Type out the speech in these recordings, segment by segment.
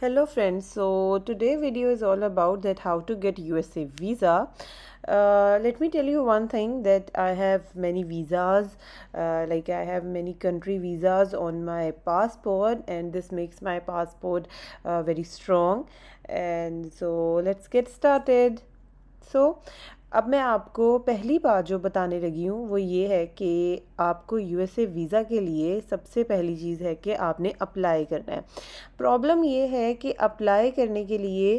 Hello friends, so today video is all about that how to get USA visa. Let me tell you one thing that I have many visas, like I have many country visas on my passport, and this makes my passport very strong. And so let's get started. So अब मैं आपको पहली बात जो बताने लगी हूँ वो ये है कि आपको यूएसए वीज़ा के लिए सबसे पहली चीज़ है कि आपने अप्लाई करना है। प्रॉब्लम ये है कि अप्लाई करने के लिए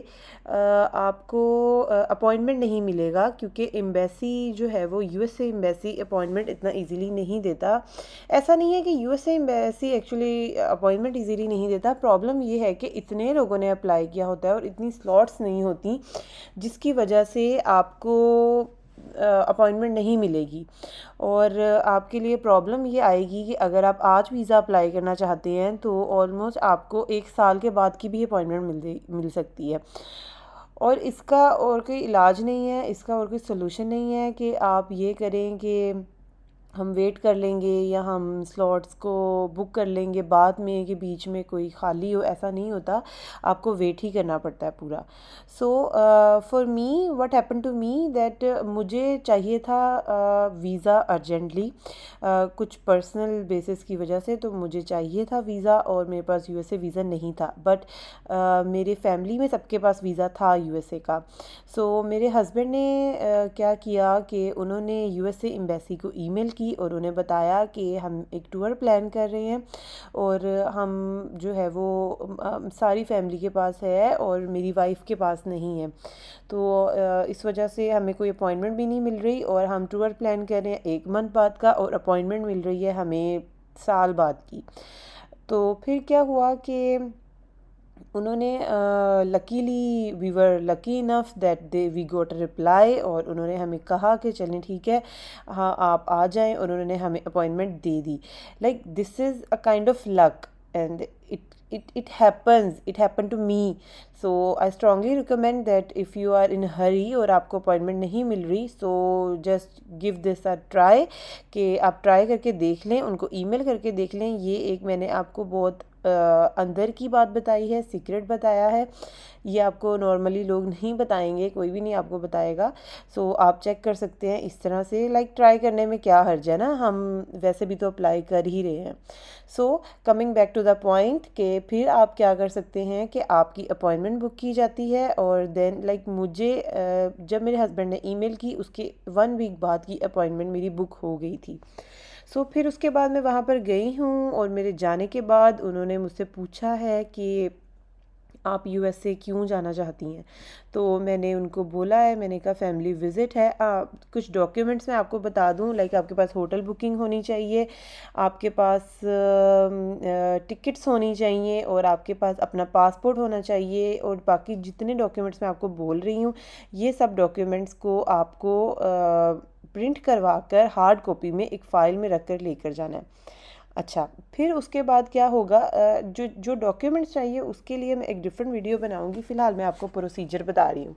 आपको अपॉइंटमेंट नहीं मिलेगा, क्योंकि एम्बेसी जो है वो यूएसए एम्बेसी अपॉइंटमेंट इतना इजीली नहीं देता। ऐसा नहीं है कि USA embassy actually appointment easily नहीं देता, प्रॉब्लम ये है कि इतने लोगों ने अप्लाई किया होता है और इतनी स्लॉट्स नहीं होती, जिसकी वजह से आपको अपॉइंटमेंट नहीं मिलेगी। और आपके लिए प्रॉब्लम ये आएगी कि अगर आप आज वीज़ा अप्लाई करना चाहते हैं तो ऑलमोस्ट आपको 1 साल के बाद की भी अपॉइंटमेंट मिल सकती है। और इसका और कोई इलाज नहीं है, इसका और कोई सलूशन नहीं है कि आप ये करें कि हम वेट कर लेंगे या हम स्लॉट्स को बुक कर लेंगे बाद में कि बीच में कोई खाली हो। ऐसा नहीं होता, आपको वेट ही करना पड़ता है पूरा। So for me what happen to me that मुझे चाहिए था वीज़ा अर्जेंटली, कुछ पर्सनल बेसिस की वजह से तो मुझे चाहिए था वीज़ा, और मेरे पास यूएसए वीज़ा नहीं था। बट मेरे फैमिली में सबके पास वीज़ा था यूएसए का। सो मेरे हस्बैंड ने क्या किया कि उन्होंने यूएसए एम्बेसी को ईमेल की और उन्हें बताया कि हम एक टूर प्लान कर रहे हैं और हम जो है वो सारी फैमिली के पास है और मेरी वाइफ के पास नहीं है। तो इस वजह से हमें कोई अपॉइंटमेंट भी नहीं मिल रही और हम टूर प्लान कर रहे हैं 1 मंथ बाद का, और अपॉइंटमेंट मिल रही है हमें साल बाद की। तो फिर क्या हुआ कि उन्होंने luckily we were lucky enough that they we got a reply, और उन्होंने हमें कहा कि चलें ठीक है, हाँ आप आ जाएं, और उन्होंने हमें appointment they the. Like this is a kind of luck and it happened to me. So I strongly recommend that if you are in a hurry और आपको अपॉइंटमेंट नहीं मिल रही, so just give this a try, कि आप try करके देख लें, उनको ईमेल करके देख लें। ये एक मैंने आपको बहुत अंदर की बात बताई है, सीक्रेट बताया है, ये आपको नॉर्मली लोग नहीं बताएंगे, कोई भी नहीं आपको बताएगा। सो आप चेक कर सकते हैं इस तरह से, लाइक ट्राई करने में क्या हर्ज है ना, हम वैसे भी तो अप्लाई कर ही रहे हैं। So coming back to the point कि फिर आप क्या कर सकते हैं कि आपकी अपॉइंटमेंट बुक की जाती है, और देन लाइक मुझे जब मेरे हस्बैंड ने ईमेल की उसके 1 वीक बाद की अपॉइंटमेंट मेरी बुक हो गई थी। सो फिर उसके बाद मैं वहाँ पर गई हूँ, और मेरे जाने के बाद उन्होंने मुझसे पूछा है कि आप यूएसए क्यों जाना चाहती हैं। तो मैंने उनको बोला है, मैंने कहा फैमिली विज़िट है। कुछ डॉक्यूमेंट्स मैं आपको बता दूं, लाइक आपके पास होटल बुकिंग होनी चाहिए, आपके पास टिकट्स होनी चाहिए, और आपके पास अपना पासपोर्ट होना चाहिए, और बाकी जितने डॉक्यूमेंट्स मैं आपको बोल रही हूँ ये सब डॉक्यूमेंट्स को आपको प्रिंट करवा कर हार्ड कॉपी में एक फ़ाइल में रख कर लेकर जाना है। अच्छा, फिर उसके बाद क्या होगा, जो जो डॉक्यूमेंट्स चाहिए उसके लिए मैं एक डिफरेंट वीडियो बनाऊंगी, फ़िलहाल मैं आपको प्रोसीजर बता रही हूँ।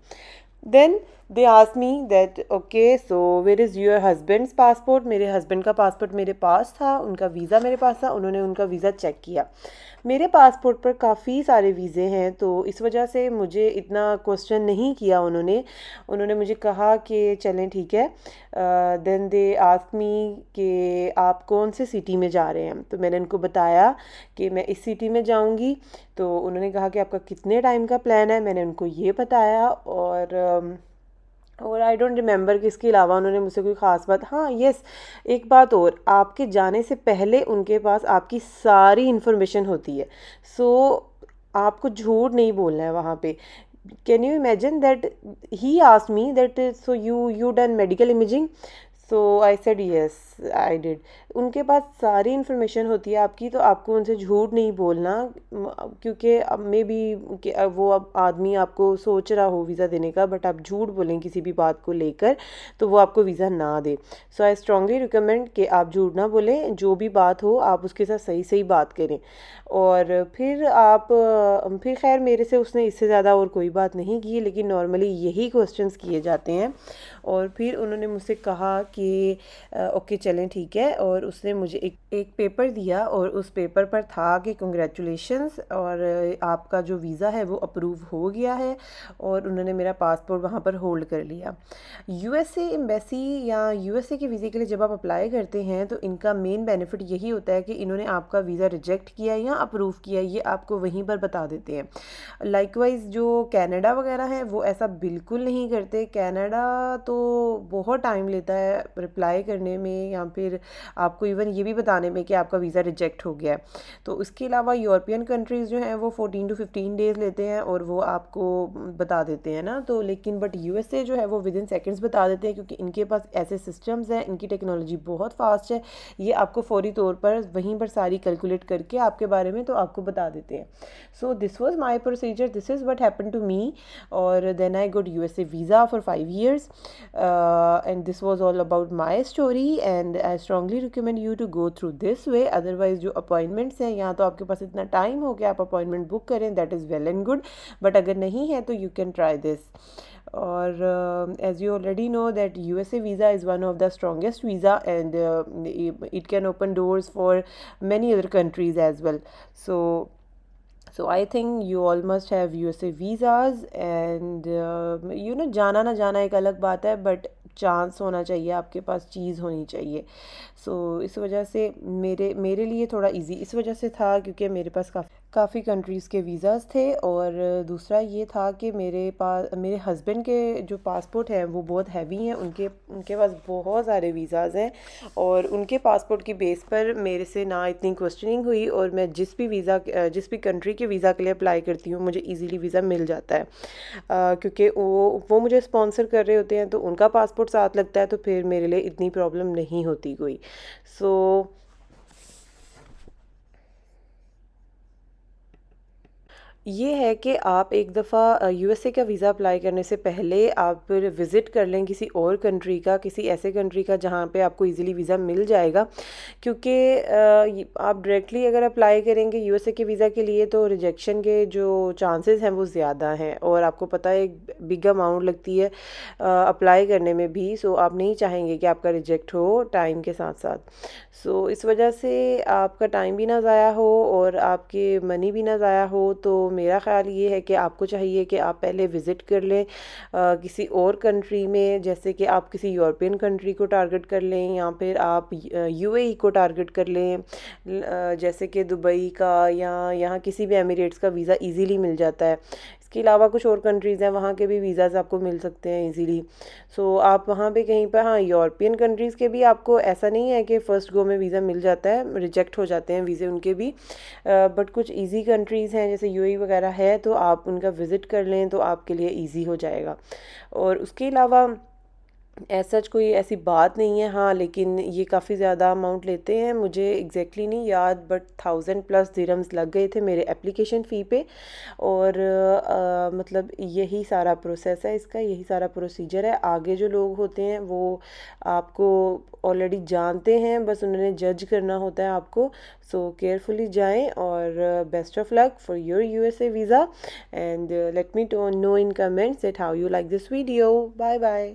Then they ask me that okay so where is your husband's passport. मेरे हस्बैंड का पासपोर्ट मेरे पास था, उनका वीज़ा मेरे पास था, उन्होंने उनका वीज़ा चेक किया। मेरे पासपोर्ट पर काफ़ी सारे वीज़े हैं, तो इस वजह से मुझे इतना क्वेश्चन नहीं किया उन्होंने। उन्होंने मुझे कहा कि चलें ठीक है। देन दे आस्क मी कि आप कौन से सिटी में जा रहे हैं, तो मैंने उनको बताया कि मैं इस सिटी में जाऊंगी। तो उन्होंने कहा कि आपका कितने टाइम का प्लान है, मैंने उनको ये बताया। और आई डोंट रिमेंबर कि इसके अलावा उन्होंने मुझसे कोई ख़ास बात, हाँ यस, एक बात और, आपके जाने से पहले उनके पास आपकी सारी इन्फॉर्मेशन होती है। सो आपको झूठ नहीं बोलना है वहाँ पे। Can you imagine that he asked me that so you done medical imaging. So I said yes I did. उनके पास सारी इन्फॉर्मेशन होती है आपकी, तो आपको उनसे झूठ नहीं बोलना, क्योंकि अब मे बी वो अब आदमी आपको सोच रहा हो वीज़ा देने का, बट आप झूठ बोलें किसी भी बात को लेकर तो वो आपको वीज़ा ना दे। सो आई स्ट्रांगली रिकमेंड कि आप झूठ ना बोलें, जो भी बात हो आप उसके साथ सही सही बात करें। और फिर खैर मेरे से उसने इससे ज़्यादा और कोई बात नहीं की, लेकिन नॉर्मली यही क्वेश्चंस किए जाते हैं। और फिर उन्होंने मुझसे कहा कि ओके चलें ठीक है, और उसने मुझे एक पेपर दिया और उस पेपर पर था कि कंग्रेचुलेशंस, और आपका जो वीज़ा है वो अप्रूव हो गया है, और उन्होंने मेरा पासपोर्ट वहाँ पर होल्ड कर लिया। यूएसए एम्बेसी या यूएसए के वीज़े के लिए जब आप अप्लाई करते हैं तो इनका मेन बेनिफिट यही होता है कि इन्होंने आपका वीज़ा रिजेक्ट किया या अप्रूव किया, ये आपको वहीं पर बता देते हैं। लाइकवाइज जो कनाडा वगैरह है वो ऐसा बिल्कुल नहीं करते। कनाडा तो बहुत टाइम लेता है रिप्लाई करने में, या फिर आपको इवन ये भी बताने में कि आपका वीज़ा रिजेक्ट हो गया है। तो उसके अलावा यूरोपियन कंट्रीज़ जो हैं वो 14 to 15 डेज़ लेते हैं और वो आपको बता देते हैं ना। तो लेकिन बट यूएसए जो है वो विद इन सेकेंड्स बता देते हैं, क्योंकि इनके पास ऐसे सिस्टम्स हैं, इनकी टेक्नोलॉजी बहुत फास्ट है। ये आपको फौरी तौर पर वहीं पर सारी कैलकुलेट करके आपके बारे में तो आपको बता देते हैं। So this was my procedure, this is what happened to me, और then I got USA visa for 5 years, and this was all about my story, and I strongly recommend you to go through this way. Otherwise जो appointments हैं, यहाँ तो आपके पास इतना time हो कि आप अपॉइंटमेंट बुक करें, that is well and good, but अगर नहीं है तो यू कैन ट्राई दिस। और as you already know that USA visa is one of the strongest visa, and it can open doors for many other countries as well. So I think you all must have USA visas, and जाना ना जाना एक अलग बात है, but chance होना चाहिए, आपके पास चीज़ होनी चाहिए। इस वजह से मेरे मेरे लिए थोड़ा इजी इस वजह से था क्योंकि मेरे पास काफ़ी कंट्रीज़ के वीज़ाज़ थे, और दूसरा ये था कि मेरे हस्बैंड के जो पासपोर्ट हैं वो बहुत हैवी हैं, उनके पास बहुत सारे वीज़ाज़ हैं, और उनके पासपोर्ट की बेस पर मेरे से ना इतनी क्वेश्चनिंग हुई, और मैं जिस भी कंट्री के वीज़ा के लिए अप्लाई करती हूँ मुझे ईज़िली वीज़ा मिल जाता है, क्योंकि वो मुझे स्पॉन्सर कर रहे होते हैं, तो उनका पासपोर्ट साथ लगता है, तो फिर मेरे लिए इतनी प्रॉब्लम नहीं होती कोई। ये है कि आप एक दफ़ा यूएसए का वीज़ा अप्लाई करने से पहले आप फिर विज़िट कर लें किसी और कंट्री का, किसी ऐसे कंट्री का जहाँ पे आपको इजीली वीज़ा मिल जाएगा, क्योंकि आप डायरेक्टली अगर अप्लाई करेंगे यूएसए के वीज़ा के लिए तो रिजेक्शन के जो चांसेस हैं वो ज़्यादा हैं, और आपको पता है एक बिग अमाउंट लगती है अप्लाई करने में भी। आप नहीं चाहेंगे कि आपका रिजेक्ट हो टाइम के साथ साथ। इस वजह से आपका टाइम भी ना ज़ाया हो और आपके मनी भी ना ज़ाया हो। तो मेरा ख़्याल ये है कि आपको चाहिए कि आप पहले विज़िट कर लें किसी और कंट्री में, जैसे कि आप किसी यूरोपियन कंट्री को टारगेट कर लें, या फिर आप यूएई को टारगेट कर लें, जैसे कि दुबई का, या यहाँ किसी भी एमिरेट्स का वीज़ा इजीली मिल जाता है। इसके अलावा कुछ और कंट्रीज़ हैं वहाँ के भी वीज़ाज़ आपको मिल सकते हैं इजीली। आप वहाँ पे कहीं पर, हाँ, यूरोपियन कंट्रीज़ के भी आपको ऐसा नहीं है कि फ़र्स्ट गो में वीज़ा मिल जाता है, रिजेक्ट हो जाते हैं वीज़े उनके भी, बट कुछ इजी कंट्रीज़ हैं जैसे यूएई वगैरह है, तो आप उनका विज़िट कर लें तो आपके लिए इजी हो जाएगा। और उसके अलावा ऐसा कोई ऐसी बात नहीं है, हाँ, लेकिन ये काफ़ी ज़्यादा अमाउंट लेते हैं, मुझे एग्जैक्टली नहीं याद, बट 1000+ दिरहम्स लग गए थे मेरे एप्लीकेशन फ़ी पे। और मतलब यही सारा प्रोसेस है इसका, यही सारा प्रोसीजर है। आगे जो लोग होते हैं वो आपको ऑलरेडी जानते हैं, बस उन्होंने जज करना होता है आपको। केयरफुली जाएं, और best of luck for your USA visa, and let me know in comments that how you like this video. Bye bye.